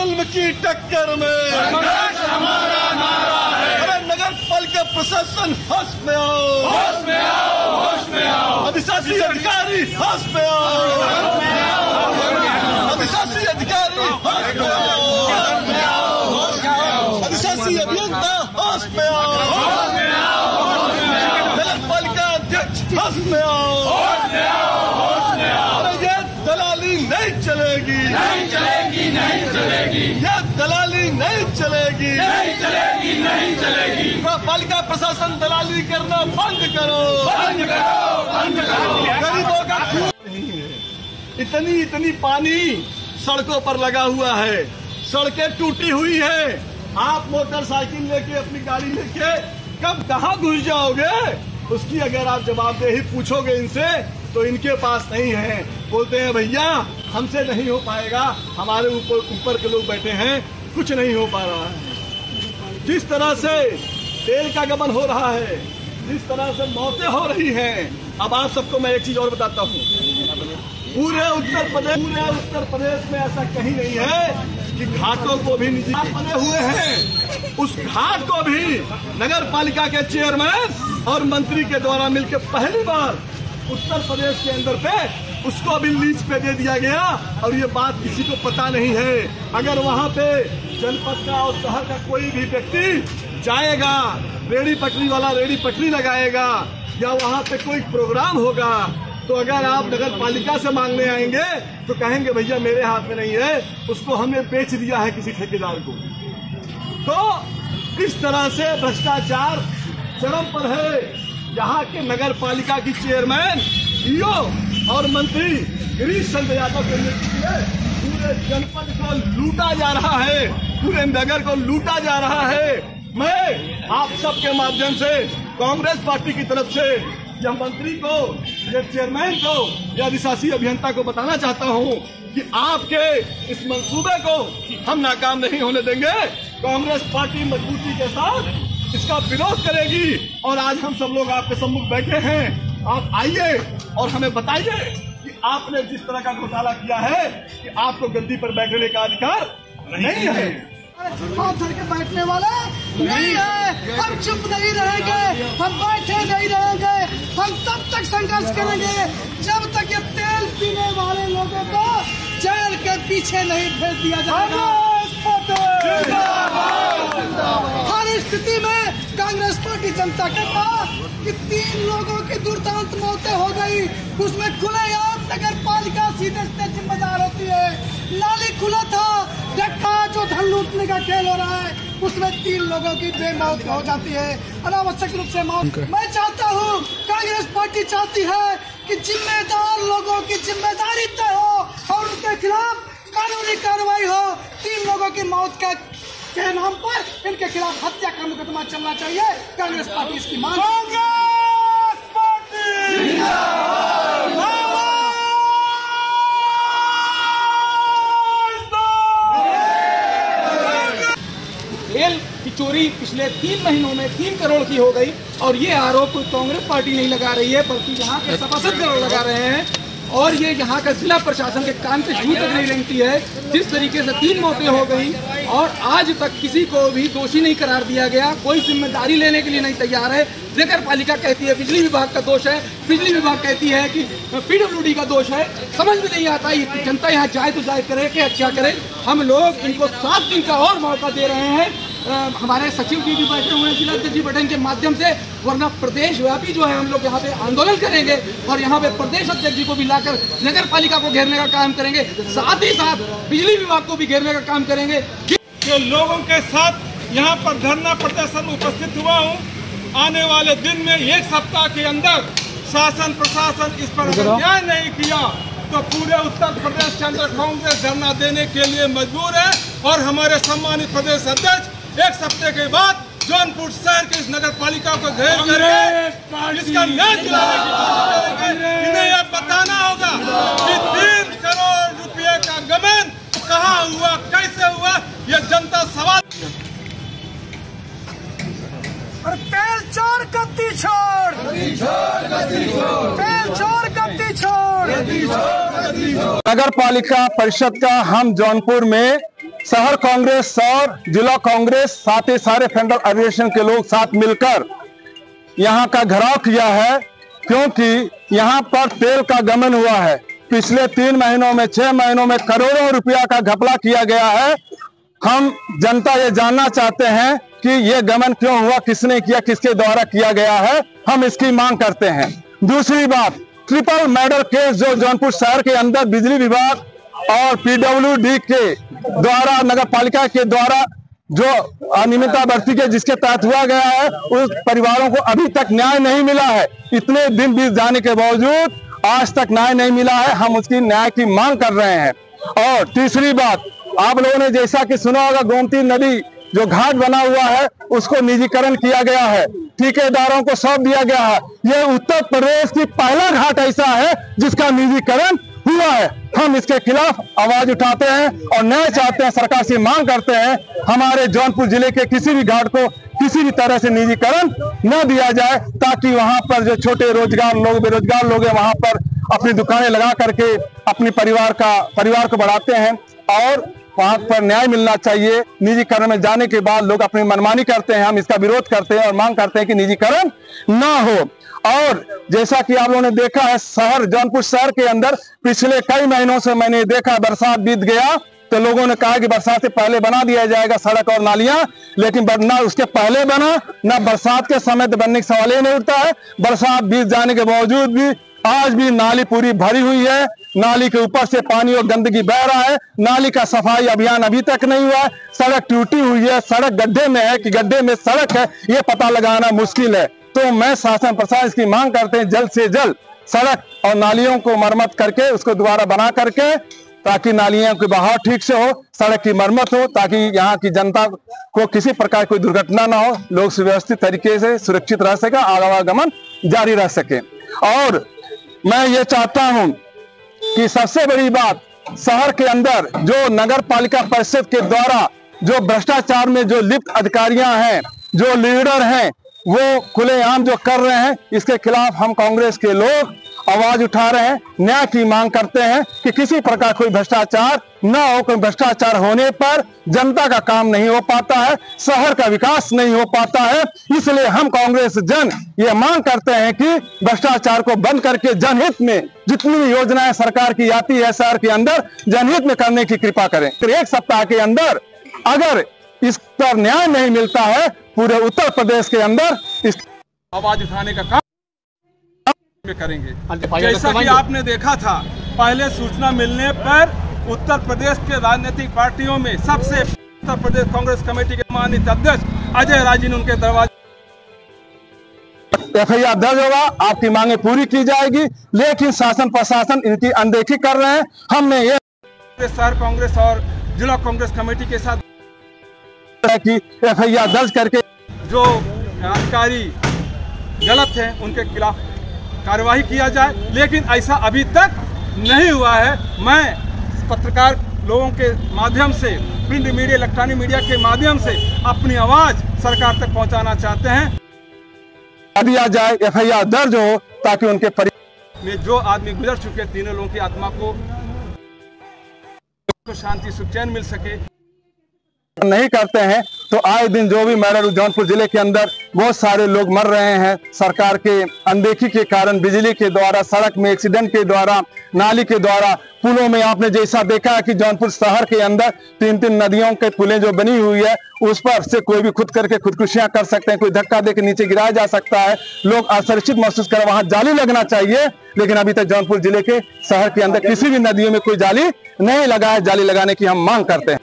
जुल्म की टक्कर में हमारा नारा है। अरे नगर पालिका प्रशासन होश में आओ, होश में आओ, होश में आओ। अधिशासी अधिकारी होश में आओ, अधिशासी अधिकारी होश में आओ, अधिशासी अभियंता होश में आओ, नगर पालिका अध्यक्ष होश में आओ। अरे ये दलाली नहीं चलेगी, नहीं चलेगी, नहीं चलेगी। ये दलाली नहीं चलेगी, नहीं चलेगी, नहीं चलेगी। पालिका प्रशासन दलाली करना बंद करो, बंद करो, बंद करो। गरीबों का खून नहीं है। इतनी पानी सड़कों पर लगा हुआ है, सड़कें टूटी हुई है। आप मोटरसाइकिल लेके अपनी गाड़ी लेके कब कहाँ घुस जाओगे, उसकी अगर आप जवाबदेही पूछोगे इनसे तो इनके पास नहीं है। बोलते हैं भैया हमसे नहीं हो पाएगा, हमारे ऊपर के लोग बैठे हैं, कुछ नहीं हो पा रहा है। जिस तरह से तेल का गबन हो रहा है, जिस तरह से मौतें हो रही हैं। अब आप सबको मैं एक चीज और बताता हूँ, पूरे उत्तर प्रदेश में ऐसा कहीं नहीं है कि घाटों को भी निजी बने हुए हैं। उस घाट को भी नगर पालिका के चेयरमैन और मंत्री के द्वारा मिलकर पहली बार उत्तर प्रदेश के अंदर पे उसको भी लीज पे दे दिया गया और ये बात किसी को पता नहीं है। अगर वहाँ पे जनपद का और शहर का कोई भी व्यक्ति जाएगा, रेडी पटरी वाला रेडी पटरी लगाएगा या वहाँ पे कोई प्रोग्राम होगा, तो अगर आप नगर पालिका से मांगने आएंगे तो कहेंगे भैया मेरे हाथ में नहीं है, उसको हमने बेच दिया है किसी ठेकेदार को। तो इस तरह से भ्रष्टाचार चरम पर है। यहाँ के नगर पालिका की चेयरमैन, ईओ और मंत्री गिरीश चंद्र यादव के नेतृत्व में पूरे जनपद को लूटा जा रहा है, पूरे नगर को लूटा जा रहा है। मैं आप सबके माध्यम से कांग्रेस पार्टी की तरफ से यह मंत्री को, यह चेयरमैन को, यह अधिशासी अभियंता को बताना चाहता हूं कि आपके इस मंसूबे को हम नाकाम नहीं होने देंगे। कांग्रेस पार्टी मजबूती के साथ इसका विरोध करेगी और आज हम सब लोग आपके सम्मुख बैठे हैं। आप आइए और हमें बताइए कि आपने जिस तरह का घोटाला किया है कि आपको गद्दी पर बैठने का अधिकार नहीं है। हाथ धर के बैठने वाले नहीं है। हम चुप नहीं रहेंगे, हम बैठे नहीं रहेंगे। हम तब तक संघर्ष करेंगे जब तक ये तेल पीने वाले लोगों को जेल के पीछे नहीं भेज दिया जाएगा। हर स्थिति में कांग्रेस पार्टी जनता के पास कि 3 लोगों की दुर्दांत मौतें हो गई, उसमें खुलेआम नगर पालिका सीधे जिम्मेदार होती है। नाली खुला था, गड्ढा जो धन लूटने का खेल हो रहा है, उसमें 3 लोगों की बेमौत हो जाती है, अनावश्यक रूप से मौत। मैं चाहता हूँ, कांग्रेस पार्टी चाहती है कि जिम्मेदार लोगों की जिम्मेदारी तय हो और उनके खिलाफ कानूनी कार्रवाई हो। 3 लोगों की मौत के नाम पर इनके खिलाफ हत्या का मुकदमा चलना चाहिए। कांग्रेस पार्टी इसकी मांग। कांग्रेस पार्टी तेल की चोरी पिछले 3 महीनों में 3 करोड़ की हो गई और ये आरोप कोई कांग्रेस पार्टी नहीं लगा रही है, बल्कि यहाँ के सभासद करोड़ लगा रहे हैं। और ये यहाँ का जिला प्रशासन के कान पे छू तक नहीं रेंगती है। जिस तरीके से 3 मौतें हो गई और आज तक किसी को भी दोषी नहीं करार दिया गया, कोई जिम्मेदारी लेने के लिए नहीं तैयार है। नगर पालिका कहती है बिजली विभाग का दोष है, बिजली विभाग कहती है कि पीडब्ल्यूडी का दोष है। समझ में नहीं आता ये जनता यहाँ जाए तो जाए करे कि अच्छा करे। हम लोग इनको 7 दिन का और मौका दे रहे हैं। हमारे सचिव जी भी बैठे हुए हैं, जिला अध्यक्ष जी बैठे इनके माध्यम से, वरना प्रदेश व्यापी जो है हम लोग यहाँ पे आंदोलन करेंगे और यहाँ पे प्रदेश अध्यक्ष जी को भी लाकर नगर पालिका को घेरने का काम करेंगे, साथ ही साथ बिजली विभाग को भी घेरने का काम करेंगे। जो लोगों के साथ यहाँ पर धरना प्रदर्शन उपस्थित हुआ हूँ, आने वाले दिन में 1 सप्ताह के अंदर शासन प्रशासन इस पर न्याय नहीं किया तो पूरे उत्तर प्रदेश के अंदर कांग्रेस धरना देने के लिए मजबूर है। और हमारे सम्मानित प्रदेश अध्यक्ष 1 सप्ताह के बाद जौनपुर शहर के इस नगर पालिका को घेर करके इसका न्याय दिलाने की कोशिश करेंगे। इन्हें यह बताना होगा कि 3 करोड़ रुपए का गबन कहाँ हुआ, कैसे हुआ, ये जनता सवाल। और तेल चोर गद्दी छोड़, तेल चोर गद्दी छोड़। नगर पालिका परिषद का हम जौनपुर में शहर कांग्रेस और जिला कांग्रेस साथ ही सारे फेडरल एडमिनिस्ट्रेशन के लोग साथ मिलकर यहाँ का घेराव किया है, क्योंकि यहाँ पर तेल का गबन हुआ है। पिछले 3 महीनों में 6 महीनों में करोड़ों रुपया का घपला किया गया है। हम जनता ये जानना चाहते हैं कि ये गबन क्यों हुआ, किसने किया, किसके द्वारा किया गया है, हम इसकी मांग करते हैं। दूसरी बात, ट्रिपल मर्डर केस जो जौनपुर शहर के अंदर बिजली विभाग और पीडब्ल्यूडी के द्वारा, नगर पालिका के द्वारा जो अनियमितता बरती के जिसके तहत हुआ गया है, उस परिवारों को अभी तक न्याय नहीं मिला है। इतने दिन बीत जाने के बावजूद आज तक न्याय नहीं मिला है। हम उसकी न्याय की मांग कर रहे हैं। और तीसरी बात, आप लोगों ने जैसा कि सुना होगा, गोमती नदी जो घाट बना हुआ है उसको निजीकरण किया गया है, ठेकेदारों को सौंप दिया गया है। ये उत्तर प्रदेश की पहला घाट ऐसा है जिसका निजीकरण हुआ है। हम इसके खिलाफ आवाज उठाते हैं और न्याय चाहते हैं, सरकार से मांग करते हैं हमारे जौनपुर जिले के किसी भी घाट को किसी भी तरह से निजीकरण न दिया जाए, ताकि वहां पर जो छोटे रोजगार लोग, बेरोजगार लोग हैं, वहां पर अपनी दुकानें लगा करके अपने परिवार को बढ़ाते हैं। और वहां पर न्याय मिलना चाहिए। निजीकरण में जाने के बाद लोग अपनी मनमानी करते हैं। हम इसका विरोध करते हैं और मांग करते हैं कि निजीकरण ना हो। और जैसा कि आप लोगों ने देखा है, जौनपुर शहर के अंदर पिछले कई महीनों से मैंने देखा, बरसात बीत गया तो लोगों ने कहा कि बरसात से पहले बना दिया जाएगा सड़क और नालियां, लेकिन ना उसके पहले बना, ना बरसात के समय तो बनने का सवाल ही नहीं उठता है। बरसात बीत जाने के बावजूद भी आज भी नाली पूरी भरी हुई है। नाली के ऊपर से पानी और गंदगी बह रहा है। नाली का सफाई अभियान अभी तक नहीं हुआ है। सड़क टूटी हुई है, सड़क गड्ढे में है कि गड्ढे में सड़क है, ये पता लगाना मुश्किल है। तो मैं शासन प्रशासन इसकी मांग करते हैं जल्द से जल्द सड़क और नालियों को मरम्मत करके उसको दोबारा बना करके, ताकि नालियों की बहाव ठीक से हो, सड़क की मरम्मत हो, ताकि यहाँ की जनता को किसी प्रकार कोई दुर्घटना ना हो, लोग सुव्यवस्थित तरीके से सुरक्षित रह सके, आवागमन जारी रह सके। और मैं ये चाहता हूं कि सबसे बड़ी बात, शहर के अंदर जो नगर पालिका परिषद के द्वारा जो भ्रष्टाचार में जो लिप्त अधिकारियां हैं, जो लीडर हैं, वो खुलेआम जो कर रहे हैं, इसके खिलाफ हम कांग्रेस के लोग आवाज उठा रहे हैं। न्याय की मांग करते हैं कि किसी प्रकार कोई भ्रष्टाचार न हो। कोई भ्रष्टाचार होने पर जनता का काम नहीं हो पाता है, शहर का विकास नहीं हो पाता है। इसलिए हम कांग्रेस जन ये मांग करते हैं कि भ्रष्टाचार को बंद करके जनहित में जितनी भी योजनाएं सरकार की आती है शहर के अंदर, जनहित में करने की कृपा करें। फिर 1 सप्ताह के अंदर अगर इस पर न्याय नहीं मिलता है, पूरे उत्तर प्रदेश के अंदर इस आवाज उठाने का काम में करेंगे। जैसा कि आपने देखा था, पहले सूचना मिलने पर उत्तर प्रदेश के राजनीतिक पार्टियों में सबसे उत्तर प्रदेश कांग्रेस कमेटी के सम्मानित अध्यक्ष अजय राय जी ने उनके दरवाजे FIR दर्ज होगा, आपकी मांगे पूरी की जाएगी। लेकिन शासन प्रशासन इनकी अनदेखी कर रहे हैं। हमने ये शहर कांग्रेस और जिला कांग्रेस कमेटी के साथ की FIR दर्ज करके जो अधिकारी गलत हैं उनके खिलाफ कार्यवाही किया जाए, लेकिन ऐसा अभी तक नहीं हुआ है। मैं पत्रकार लोगों के माध्यम से, प्रिंट मीडिया, इलेक्ट्रॉनिक मीडिया के माध्यम से अपनी आवाज सरकार तक पहुंचाना चाहते हैं। दिया जाए, FIR दर्ज हो, ताकि उनके परिवार में जो आदमी गुजर चुके, तीनों लोगों की आत्मा को शांति सुख चैन मिल सके। नहीं करते हैं तो आए दिन जो भी मर्डर जौनपुर जिले के अंदर बहुत सारे लोग मर रहे हैं सरकार के अनदेखी के कारण, बिजली के द्वारा, सड़क में एक्सीडेंट के द्वारा, नाली के द्वारा, पुलों में आपने जैसा देखा है कि जौनपुर शहर के अंदर 3-3 नदियों के पुलें जो बनी हुई है, उस पर से कोई भी खुद करके खुदकुशियां कर सकते हैं, कोई धक्का देकर नीचे गिराया जा सकता है, लोग असुरक्षित महसूस कर, वहां जाली लगना चाहिए। लेकिन अभी तक जौनपुर जिले के शहर के अंदर किसी भी नदियों में कोई जाली नहीं लगा है। जाली लगाने की हम मांग करते हैं।